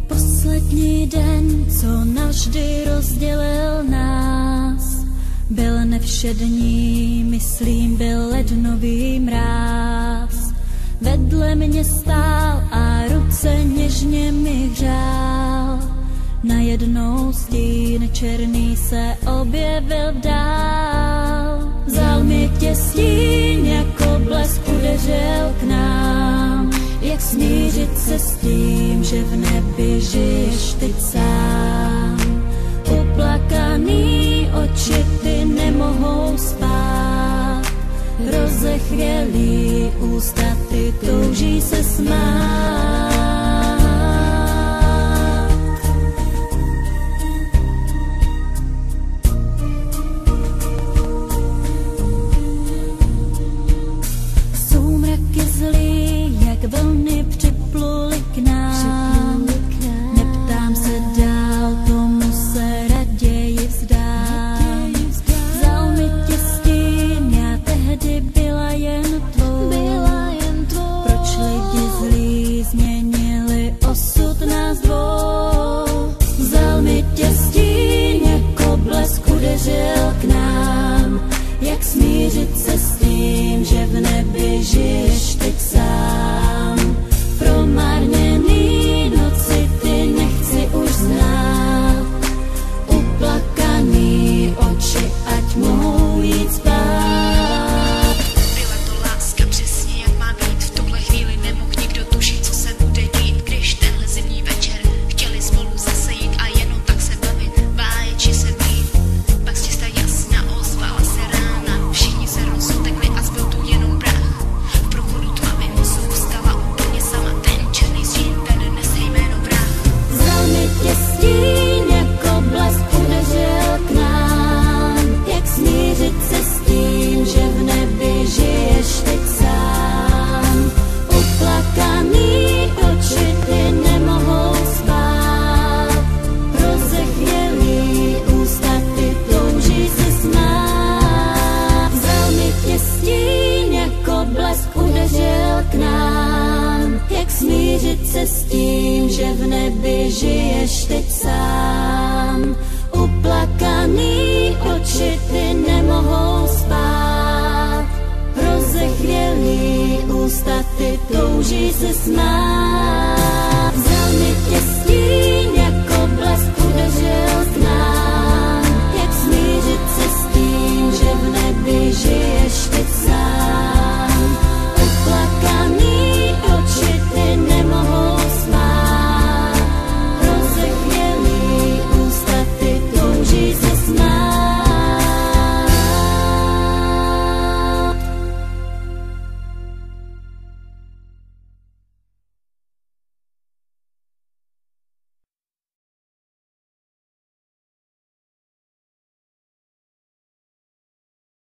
Poslední den, co navždy rozdělil nás, byl nevšední, myslím, byl lednový mráz. Vedle mě stál a ruce něžně mi hřál. Najednou stín černý se objevil dál. Vzal mi tě stín, jako blesk udeřil k nám. Jak smířit se s tím, že v nebi žiješ teď sám? Uplakaný oči ty nemohou spát, rozechvělý ústa ty touží se smát. Soumrak je zlý, jak vlny připluly k nám. Neptám se dál, tomu se raději vzdám. Vzal mi tě stín, já tehdy byla jen tvou. Proč lidi zlí změnili osud nás dvou? Vzal mi tě stín, jako blesk udeřil k nám. Jak smířit se s tím, že v nebi žiješ teď sám? Promarněný noci ty nechci už znát. Uplakaný oči, ať mohou jít spát. Byla to láska přesně jak má být. V tuhle chvíli nemohl nikdo tušit, co se bude dít. Když tenhle zimní večer chtěli spolu zase jít a jenom tak se bavit, báječi se být. Pak z těsta jasna ozvala se rána. Všichni se rozutekli a zbyl tu jenom prach. V průchodu tmavým zůstala úplně sama. Ten černý stín, ten nese jméno vrah. Vzal mi tě stín, jako blesk udeřil k nám. Jak smířit se s tím, že v nebi žiješ teď sám? Uplakaný oči ty nemohou spát, rozechvělý ústa ty touží se smát. Vzal mi tě stín, jako blesk udeřil k nám. Jak smířit se s tím, že v nebi žiješ teď sám? Uplakaný oči ty nemohou spát, rozechvělý ústa ty touží se smát. Vzal mi tě stín, jako blesk udeřil k nám. Jak smířit se s tím, že v nebi žiješ teď sám?